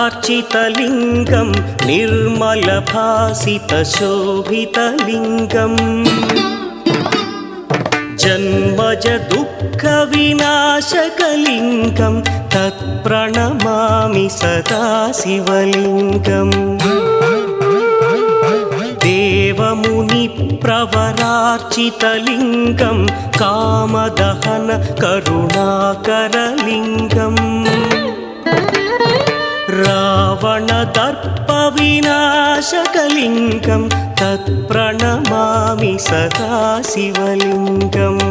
सर्वसुगन्धसुलेपितलिङ्गं निर्मलभासितशोभितलिङ्गम् जन्मज दुःखविनाशकलिङ्गं तत्प्रणमामि सदा शिवलिङ्गम् देवमुनिप्रवरार्चितलिङ्गं कामदहन करुणाकरलिङ्गम् रावणदर्पविनाशकलिङ्गं तत्प्रणमामि सदा शिवलिङ्गम्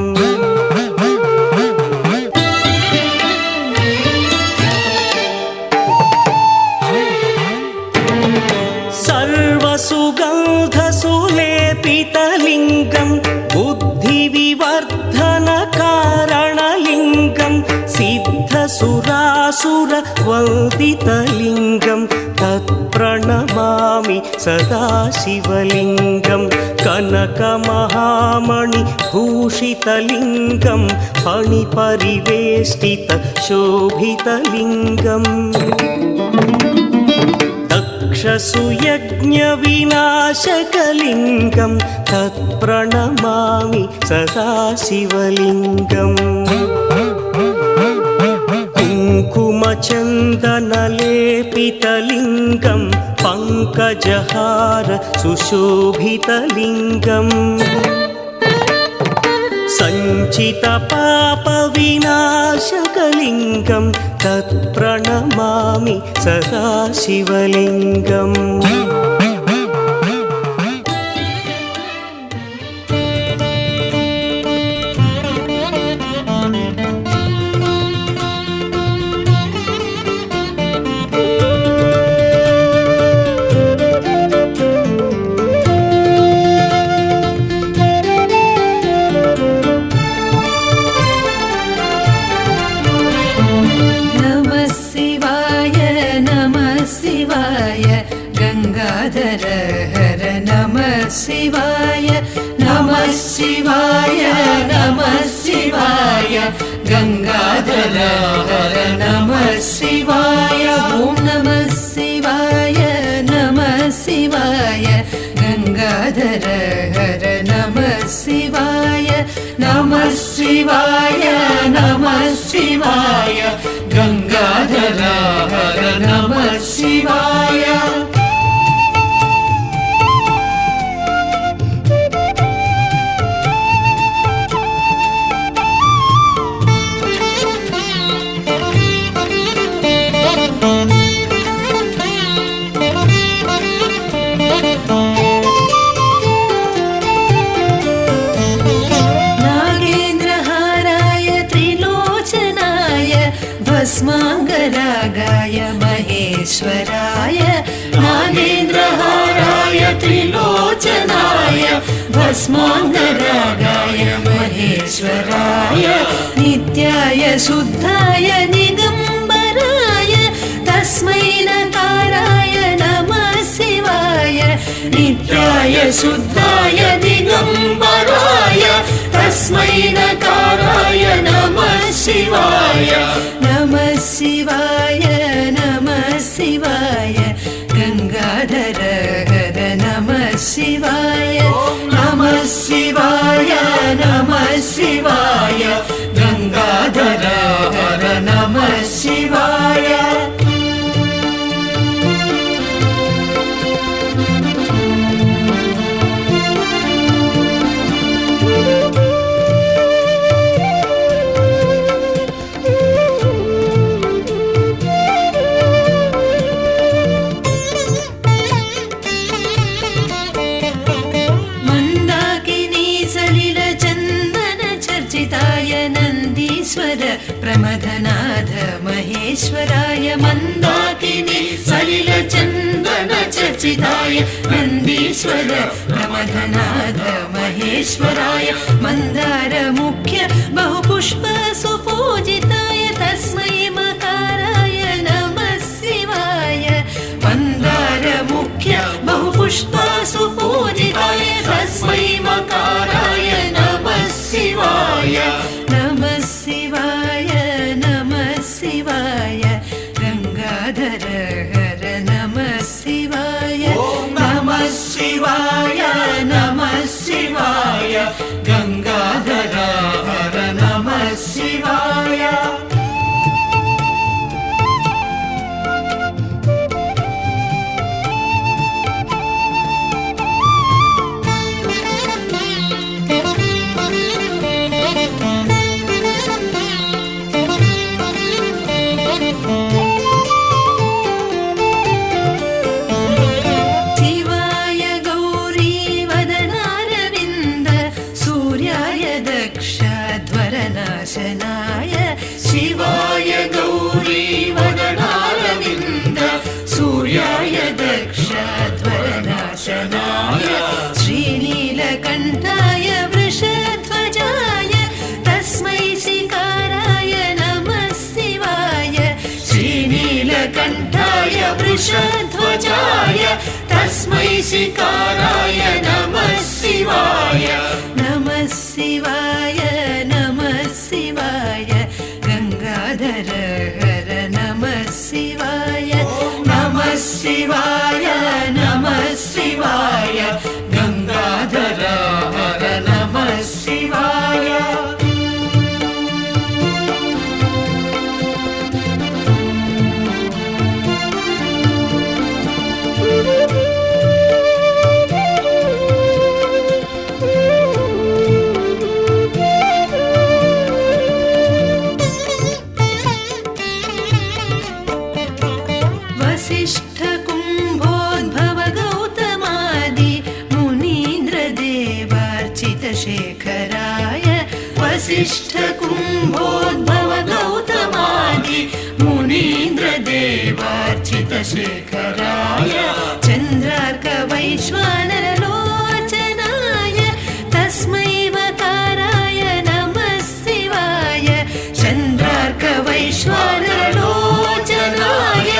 सर्वसुगन्धसुलेपितलिङ्गं बुद्धिविवर्धनकारणलिङ्गं सिद्धसुरासुरवन्दितलिङ्गं तत्प्रणमामि सदा शिवलिङ्गं कनकमहामणिभूषितलिङ्गं फणिपरिवेष्टितशोभितलिङ्गम् दक्षसुयज्ञविनाशकलिङ्गं तत्प्रणमामि सदा शिवलिङ्गम् कुङ्कुमचन्दनलेपितलिङ्गं पङ्कजहार सुशोभितलिङ्गम् सञ्चितपापविनाशकलिङ्गं तत्प्रणमामि सदा शिवलिङ्गम् गंगाधर हर नमः शिवाय नमः शिवाय नमः शिवाय गंगाधर हर नमः शिवाय ओम नमः शिवाय नमः शिवाय गंगाधर हर नमः शिवाय नमः शिवाय नमः शिवाय गंगाधर हर नमः शिवाय भस्मांगरागाय महेश्वराय नागेन्द्रहाराय त्रिलोचनाय भस्मांगरागाय महेश्वराय नित्याय शुद्धाय निगंबराय तस्मै नकाराय नमः शिवाय नित्याय शुद्धाय दिगंबराय तस्मै नकाराय नमः शिवाय नमः शिवाय नमः शिवाय गंगाधर हर नमः शिवाय नमः शिवाय नमः शिवाय गंगाधर हर नमः शिवाय प्रमथनाथ महेश्वराय मंदाकिनी सलिल चंदन चर्चिताय नंदीश्वर प्रमथनाथ महेश्वराय मंदार मुख्य बहुपुष्प सुपूजिताय तस्मै मकाराय नमः शिवाय मंदार मुख्य बहुपुष्प सुपूजिताय तस्मै मकाराय नमः शिवाय नमः शिवाय नमः शिवाय गंगाधर हर शिवाय नमः शिवाय गंगाधर हर नमः शिवाय शिवाय गौरी वदनारविन्द सूर्याय दक्षध्वरनाशनाय श्रीनीलकण्ठाय वृषध्वजाय तस्मै शिकाराय नमः शिवाय श्रीनीलकण्ठाय वृषध्वजाय तस्मै शिकाराय नमः शिवाय नमः शिवाय नमः शिवाय गंगाधर हर नमः शिवाय नमः शिवाय नमः शिवाय गंगाधर हर नमः शिवाय वसिष्ठ कुंभोद्भव गौतमादि मुनीन्द्र देवार्चित शेखराय वसिष्ठ कुंभोद्भव गौतमादि मुनीन्द्र देवार्चित शेखराय चंद्रार्क वैश्वानर लोचनाय तस्मै वकाराय नमः शिवाय चंद्रार्क वैश्वानर लोचनाय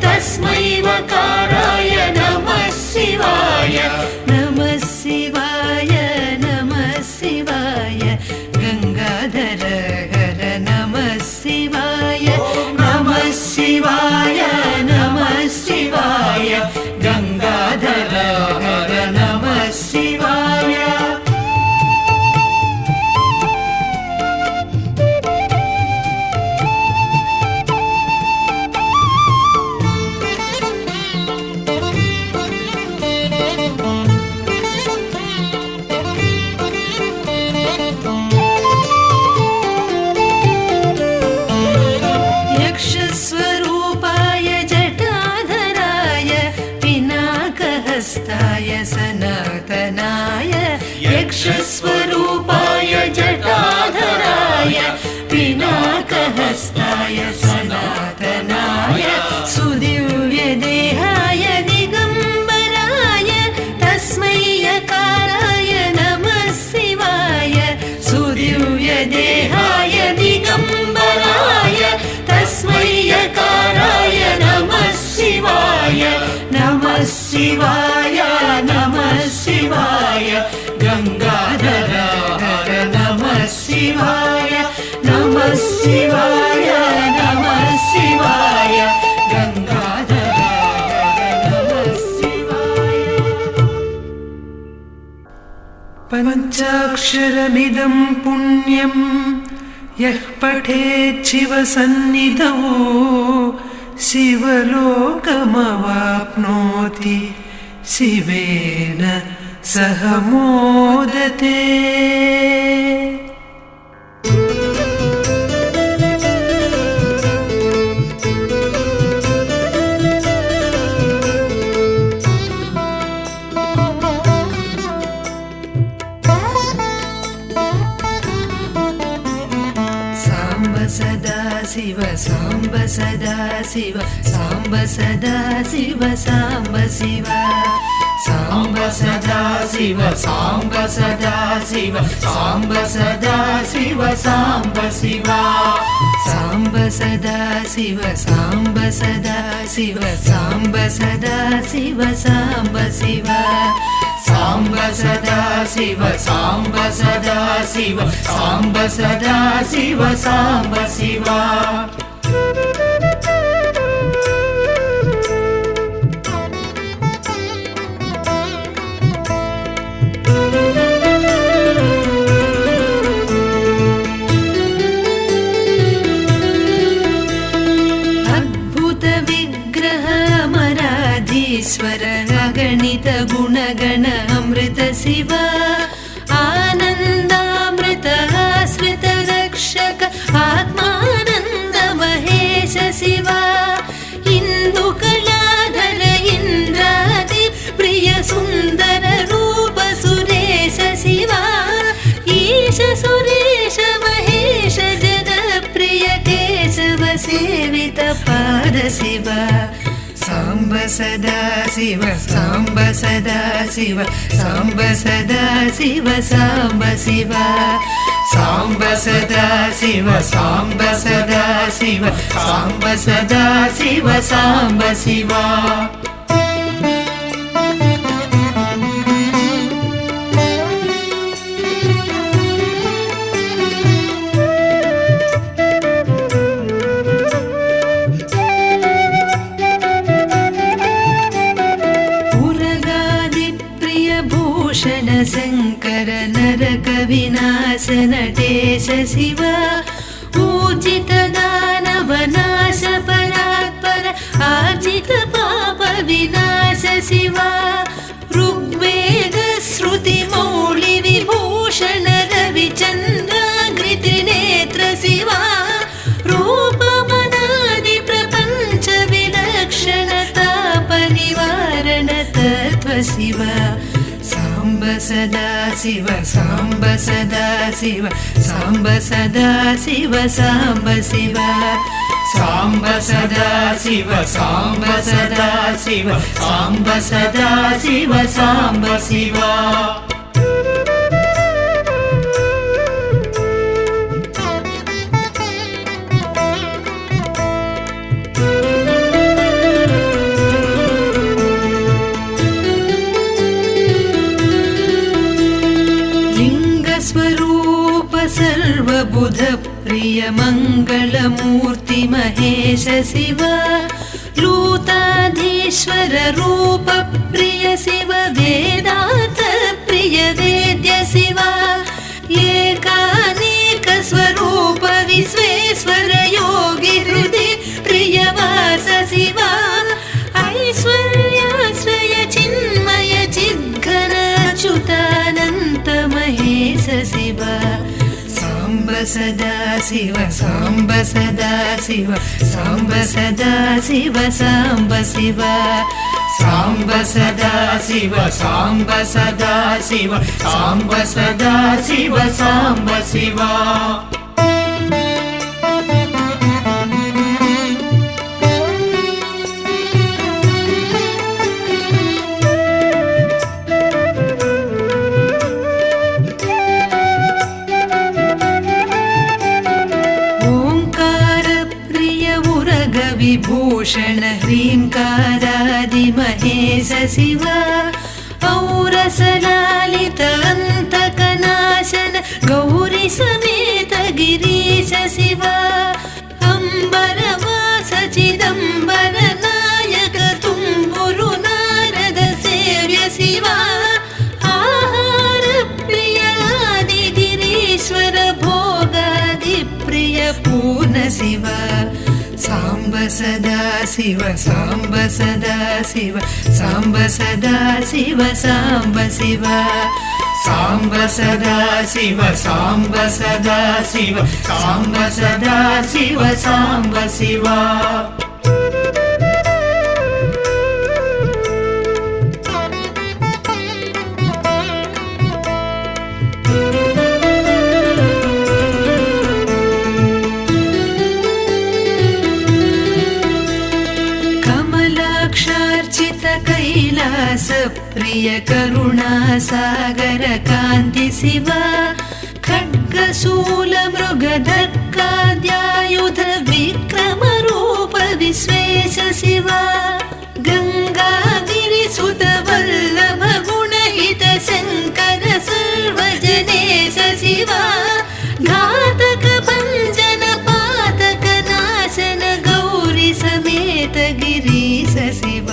तस्मै वकाराय नमः शिवाय नमः शिवाय नमः शिवाय गंगाधर हर नमः शिवाय नमः शिवाय नमः शिवाय गंगाधर हर नमः शिवाय यक्षस्वरूपाय जटाधराय पिनाकहस्ताय सनातनाय यक्षस्वरूपाय जटाधराय पिनाकहस्ताय सनातनाय सुदिव्यदेहाय दिगंबराय तस्मै यकाराय नमः शिवाय सुदिव्यदेहाय दिगंबराय तस्मै यकाराय नमः शिवाय नमः शिवाय नमः शिवाय गंगाधर हर नमः शिवाय नमः शिवाय नमः शिवाय गंगाधर हर नमः शिवाय पंचाक्षरमिदं पुण्यं यः पठेत् शिवसन्निधौ शिवलोकमवाप्नोति शिवेन सह मोदते सदा शिव सांब सदा शिव सांब सदा शिव सांब शिव सांब सदा शिव सांब सदा शिव सांब सदा शिव सांब शिव सांब सदा शिव सांब सदा शिव सांब सदा शिव सांब शिव सांब सदा शिव सांब सदा शिव सांब सदा शिव सांब शिव शिव आनन्दामृत आश्रित रक्षक आत्मानन्द महेश शिव इन्दुकलाधर इन्द्रादि प्रिय सुन्दर रूप सुरेश शिव ईश सुरेश महेश जनप्रिय केशव सेवित पाद शिव साम्ब सदा शिव साम्ब सदा शिव साम्ब सदा शिव साम्ब शिव साम्ब सदा शिव साम्ब सदा शिव साम्ब सदा शिव साम्ब शिव शंकर नरक विनाश नटेश शिव ऊर्जित दानव नाश परात्पर आर्जित पाप विनाश शिव ऋग्वेद श्रुति मौलि विभूषण रविचंद्राकृति नेत्र शिव रूप मनादि प्रपंच विलक्षण ताप निवारण तत्व शिव साम्ब सदा शिव साम्ब सदा शिव साम्ब सदा शिव साम्ब शिव साम्ब सदा शिव साम्ब सदा शिव साम्ब सदा शिव साम्ब शिव स्वरूप सर्वबुध प्रिय मंगलमूर्ति महेश शिव लूताधीश्वर रूप प्रिय शिव वेदांत प्रिय वेद्य शिव एकानेक स्वरूप विश्वेश्वर योगी हृदय प्रिय वास शिव ऐश्वर्याश्रय चिन्मय चिद्घन अच्युतानंत महेश शिव साम्ब सदा शिव साम्ब सदा शिव साम्ब सदा शिव साम्ब शिव साम्ब सदा शिव साम्ब सदा शिव साम्ब सदा शिव साम्ब शिव विभूषण ह्रींकारादि महेश शिव औरसलालित अन्तकनाशन गौरी समेत गिरीश शिव अम्बरवास चिदम्बर नायक तुम्बुरु नारद सेव्य शिव आहार प्रिय आदि गिरीश्वर भोगादि प्रिय पूर्ण शिव साम्ब सदा शिव साम्ब सदा शिव साम्ब सदा शिव साम्ब शिव साम्ब सदा शिव साम्ब सदा शिव साम्ब सदा शिव साम्ब शिव कैलास प्रिय करुणा सागर कांति शिव खड्गशूल मृगधक्काद्यायुध विक्रम रूप विश्वेश शिव गंगागिरिसुत वल्लभ गुणहित शंकर सर्वजनेश शिव घातक भंजन पातक नाशन गौरी समेत गिरीश शिव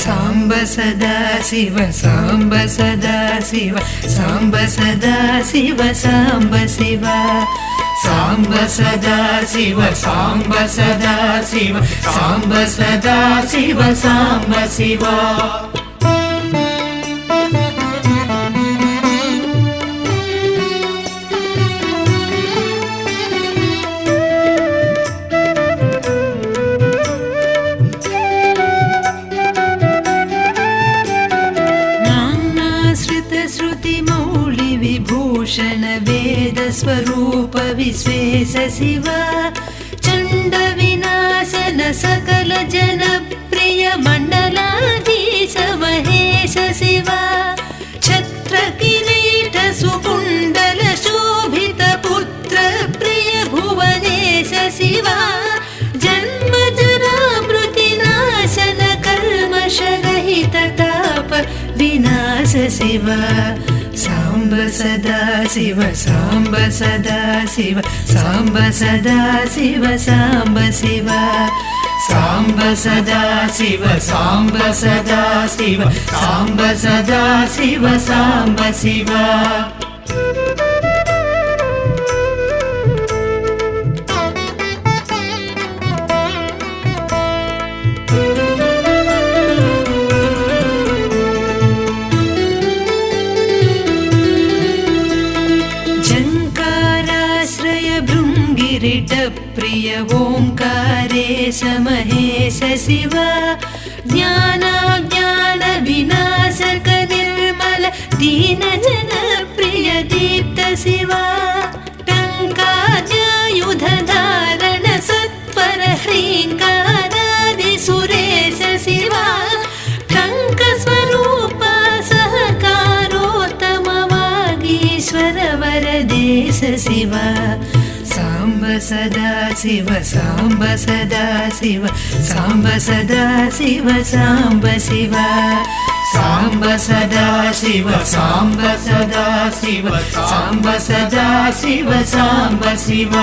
साम्ब सदा शिव साम्ब सदा शिव साम्ब सदा शिव साम्ब शिव साम्ब सदा शिव साम्ब सदा शिव साम्ब सदा शिव साम्ब शिव भूषण वेद स्वरूप विश्वेश शिव चण्ड विनाशन सकल जन प्रिय मण्डलाधीश महेश शिव छत्र किरीट सुकुण्डल शोभित पुत्र प्रिय भुवनेश शिव जन्म जरा मृति नाशन कल्मष रहित ताप विनाश शिव सांब सदा शिव सांब सदा शिव सांब सदा शिव सांब शिव सांब सदा शिव सांब सदा शिव सांब सदा शिव सांब शिव प्रिय ओंकारेश महेश शिव ज्ञानाज्ञान विनाशक निर्मल दीन जन प्रिय दीप्त शिव टंकाद्यायुध धारण सत्वर ह्रींकारादि सुरेश शिव टंक स्वरूप सहकारोत्तम वागीश्वर वरदेश शिव सांब सदा शिव सांब सदा शिव सांब सदा शिव सांब शिव सांब सदा शिव सांब सदा शिव सांब सदा शिव सांब शिव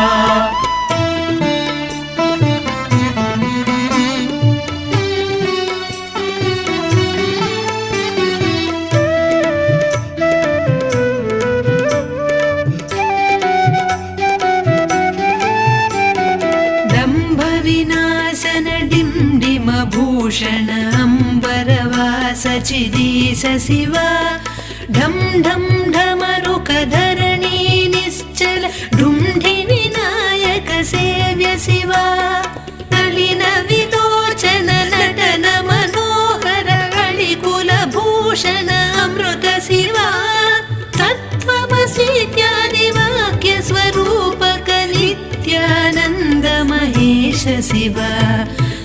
भूषण अंबरवास चिदीश शिव ढम ढम ढमरुक धरणी निश्चल ढुंढि विनायक सेव्य शिव नलिन विलोचन नटन मनोहर अलिकुल भूषण अमृत शिव तत्त्वमसीत्यादि वाक्य स्वरूपक नित्यानंद महेश शिव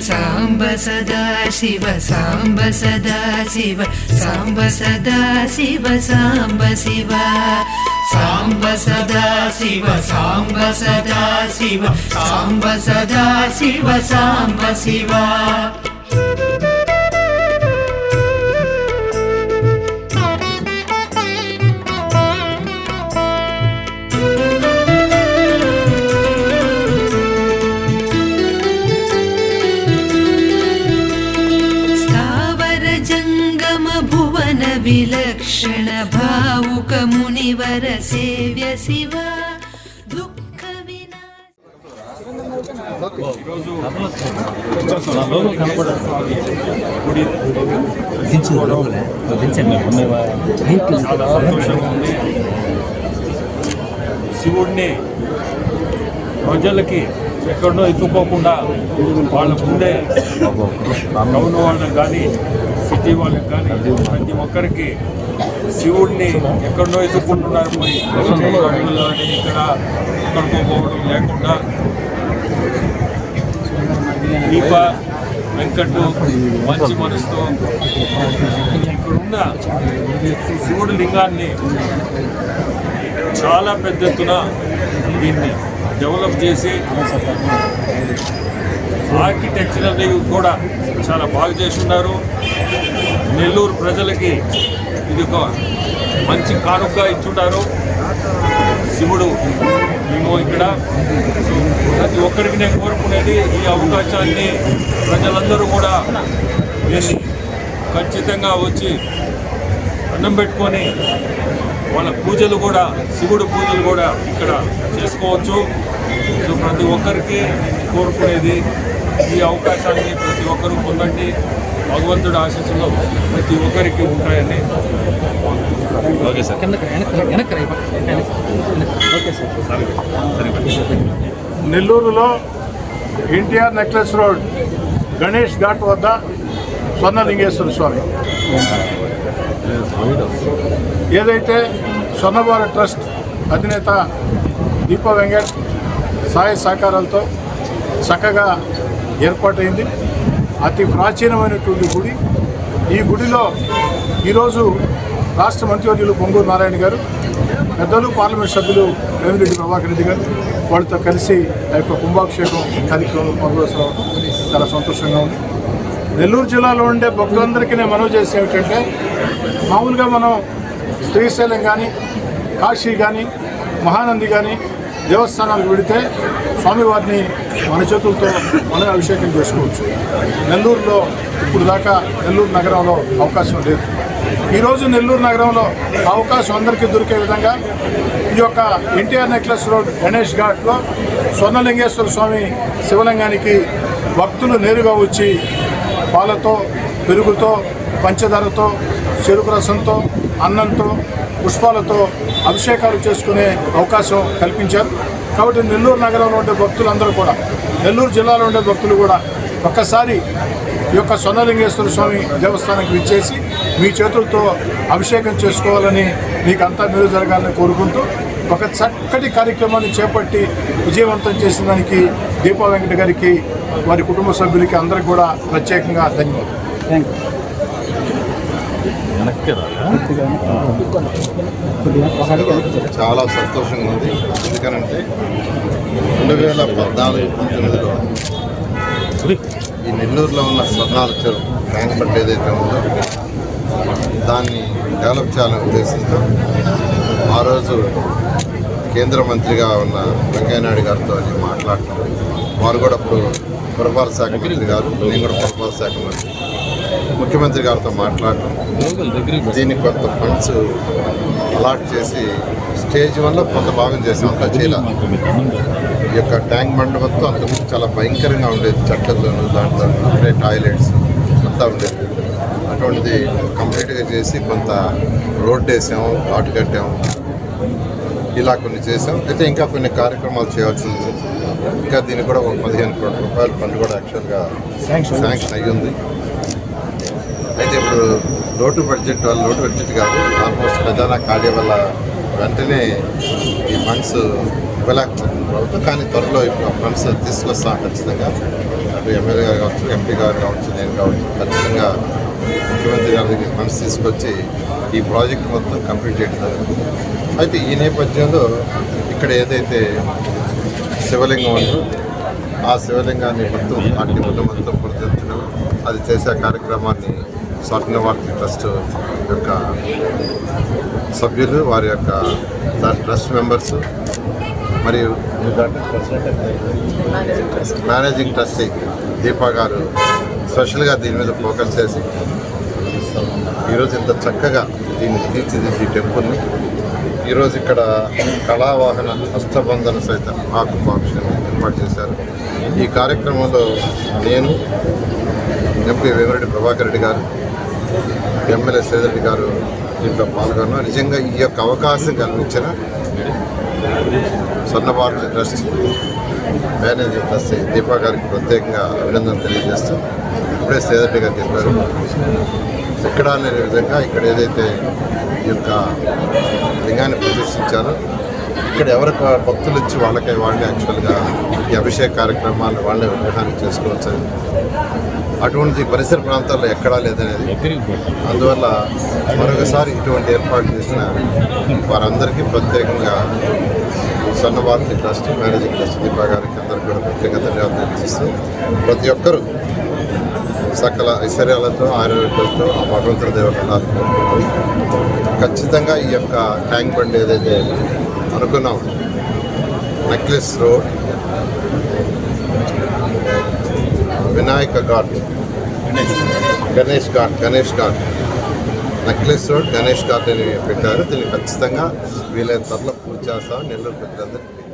सांब सदा शिव सांब सदा शिव सांब सदा शिव सांब शिव सांब सदा शिव सांब सदा शिव सांब सदा शिव सांब शिव विलक्षण भावुक मुनिवर सेव्य शिव दुःख శివుడిని ప్రజలకి ఎక్కడో ఎత్తుకోకుండా వాళ్ళ ముందే టౌన్ వాళ్ళకి కానీ సిటీ వాళ్ళకి కానీ ప్రతి ఒక్కరికి శివుడిని ఎక్కడో ఎత్తుకుంటున్నారు. పోయి ఇక్కడ ఎక్కడికోపోవడం లేకుండా దీప వెంకట్ మంచి మనసుతో ఇక్కడున్న శివుడి లింగాన్ని చాలా పెద్ద ఎత్తున దీన్ని డెవలప్ చేసి ఆర్కిటెక్చరల్ కూడా చాలా బాగా చేస్తున్నారు. నెల్లూరు ప్రజలకి ఇది ఒక మంచి కానుక ఇచ్చుంటారు శివుడు. మేము ఇక్కడ ప్రతి ఒక్కరికి నేను కోరుకునేది ఈ అవకాశాన్ని ప్రజలందరూ కూడా దీన్ని ఖచ్చితంగా వచ్చి అన్నం పెట్టుకొని వాళ్ళ పూజలు కూడా శివుడు పూజలు కూడా ఇక్కడ చేసుకోవచ్చు. సో ప్రతి ఒక్కరికి కోరుకునేది ఈ అవకాశాన్ని ప్రతి ఒక్కరూ పొందండి. భగవంతుడి ఆశీస్సులు ప్రతి ఒక్కరికి ఉంటాయని. Okay sir. నెల్లూరులో ఎన్టీఆర్ నెక్లెస్ రోడ్ గణేష్ ఘాట్ వద్ద స్వర్ణలింగేశ్వర స్వామి ఏదైతే స్వర్ణభారత్ ట్రస్ట్ అధినేత దీప వెంకట్ సహాయ సహకారాలతో చక్కగా ఏర్పాటైంది. అతి ప్రాచీనమైనటువంటి గుడి. ఈ గుడిలో ఈరోజు రాష్ట్ర మంత్రివర్యులు పొంగూరు నారాయణ గారు, పెద్దలు పార్లమెంట్ సభ్యులు వేమిరెడ్డి ప్రభాకర్ రెడ్డి గారు వాళ్ళతో కలిసి ఆ యొక్క కుంభాభిషేకం కార్యక్రమంలో పాల్గొనడం చాలా సంతోషంగా ఉంది. నెల్లూరు జిల్లాలో ఉండే భక్తులందరికీ నేను మనవి చేసే ఏమిటంటే, మామూలుగా మనం శ్రీశైలం కానీ, కాశీ కానీ, మహానంది కానీ దేవస్థానాలకు వెళితే స్వామివారిని మన చేతులతో మనం అభిషేకం చేసుకోవచ్చు. నెల్లూరులో ఇప్పుడు దాకా నెల్లూరు నగరంలో అవకాశం లేదు. ఈరోజు నెల్లూరు నగరంలో అవకాశం అందరికీ దొరికే విధంగా ఈ యొక్క ఎన్టీఆర్ నెక్లెస్ రోడ్ గణేష్ ఘాట్లో స్వర్ణలింగేశ్వర స్వామి శివలింగానికి భక్తులు నేరుగా వచ్చి పాలతో, పెరుగుతో, పంచదారతో, చెరుకు రసంతో, అన్నంతో, పుష్పాలతో అభిషేకాలు చేసుకునే అవకాశం కల్పించారు. కాబట్టి నెల్లూరు నగరంలో ఉండే భక్తులందరూ కూడా, నెల్లూరు జిల్లాలో ఉండే భక్తులు కూడా ఒక్కసారి ఈ యొక్క స్వర్ణలింగేశ్వర స్వామి దేవస్థానానికి విచ్చేసి మీ చేతులతో అభిషేకం చేసుకోవాలని, మీకు అంతా మేలు జరగాలని కోరుకుంటూ ఒక చక్కటి కార్యక్రమాన్ని చేపట్టి విజయవంతం చేసిన దానికి దీపా వెంకట గారికి, వారి కుటుంబ సభ్యులకి అందరికీ కూడా ప్రత్యేకంగా ధన్యవాదాలు. చాలా సంతోషంగా ఉంది. ఎందుకనంటే 2014-19లో ఈ నెల్లూరులో ఉన్న స్వర్ణాల చెరువు ట్యాంక్ బండ్ ఏదైతే ఉందో దాన్ని డెవలప్ చేయాలనే ఉద్దేశంతో ఆ రోజు కేంద్ర మంత్రిగా ఉన్న వెంకయ్యనాయుడు గారితో అది మాట్లాడటం, వారు కూడా అప్పుడు పురపాలక శాఖ మంత్రి గారు, నేను కూడా పురపాలక శాఖ మంత్రి, ముఖ్యమంత్రి గారితో మాట్లాడటం, దీనికి కొంత ఫండ్స్ అలాట్ చేసి స్టేజ్ 1లో కొంత భాగం చేసాం. అంతా చేయాలి. ఈ యొక్క ట్యాంక్ బండ్ మొత్తం అంతకుముందు చాలా భయంకరంగా ఉండేది. చెట్లతోనూ దాంట్లో అక్కడే టాయిలెట్స్ అంతా ఉండేది. అటువంటిది కంప్లీట్గా చేసి కొంత రోడ్ వేసాము, ఘాటు కట్టాము, ఇలా కొన్ని చేసాం. అయితే ఇంకా కొన్ని కార్యక్రమాలు చేయాల్సింది. ఇంకా దీనికి కూడా ఒక 15 కోట్ల రూపాయల ఫండ్ కూడా యాక్చువల్గా శాంక్షన్ అయ్యింది. అయితే ఇప్పుడు లోటు బడ్జెట్ కాదు, ఆల్మోస్ట్ ఖజానా ఖాళీ వల్ల వెంటనే ఈ ఫండ్స్ ఇవ్వలేకపోతుంది ప్రభుత్వం. కానీ త్వరలో ఇప్పుడు ఫండ్స్ తీసుకొస్తాం ఖచ్చితంగా. అటు ఎమ్మెల్యే గారు కావచ్చు, ఎంపీ గారు కావచ్చు, నేను కావచ్చు, ఖచ్చితంగా ముఖ్యమంత్రి గారి దగ్గర ఫండ్స్ తీసుకొచ్చి ఈ ప్రాజెక్ట్ మొత్తం కంప్లీట్ చేయడం జరుగుతుంది. అయితే ఈ నేపథ్యంలో ఇక్కడ ఏదైతే శివలింగం ఉందో ఆ శివలింగాన్ని మొత్తం వాటిని మొత్తం గుర్తించడం, అది చేసే కార్యక్రమాన్ని స్వర్ణవార్తి ట్రస్ట్ యొక్క సభ్యులు, వారి యొక్క దాని ట్రస్ట్ మెంబర్స్ మరియు మేనేజింగ్ ట్రస్టీ దీపా గారు స్పెషల్గా దీని మీద ఫోకస్ చేసి ఈరోజు ఇంత చక్కగా దీన్ని తీర్చిదిద్ది టెంపుల్ని ఈరోజు ఇక్కడ కళావాహన హస్తబంధన సహిత కుంభాభిషేకం ఏర్పాటు చేశారు. ఈ కార్యక్రమంలో నేను, ఎంపీ వేమిరెడ్డి ప్రభాకర్ రెడ్డి గారు, ఎమ్మెల్యే శ్రీధర్ గారు దీంట్లో పాల్గొన్నాం. నిజంగా ఈ యొక్క అవకాశం కల్పించిన Swarnabharathi trust managing trustee Deepa గారికి ప్రత్యేకంగా అభినందనలు తెలియజేస్తూ, ఇప్పుడే శ్రీధర్ గారు చెప్పారు, ఎక్కడ అనే విధంగా ఇక్కడ ఏదైతే ఈ యొక్క లింగాన్ని ప్రదర్శించారో ఇక్కడ ఎవరికి భక్తులు ఇచ్చి వాళ్ళే యాక్చువల్గా ఈ అభిషేక కార్యక్రమాలు వాళ్ళే విగ్రహాన్ని చేసుకోవచ్చు. అటువంటి పరిసర ప్రాంతాల్లో ఎక్కడా లేదనేది. అందువల్ల మరొకసారి ఇటువంటి ఏర్పాటు చేసిన వారందరికీ ప్రత్యేకంగా Swarnabharathi trust managing trust Deepa గారికి అందరికీ కూడా ప్రత్యేక ధన్యవాదాలు తెలియజేస్తూ, ప్రతి ఒక్కరూ సకల ఐశ్వర్యాలతో, ఆరోగ్యాలతో ఆ భగవంతుడి దేవుడు ఖచ్చితంగా ఈ యొక్క ట్యాంక్ బండ్ ఏదైతే అనుకున్నాం, necklace road, Vinayaka ghat, Ganesh ghat, necklace road, Ganesh ghat అని పెట్టారు. దీన్ని ఖచ్చితంగా వీలైన త్వరలో పూర్తి చేస్తామని నెల్లూరు ప్రజలందరికీ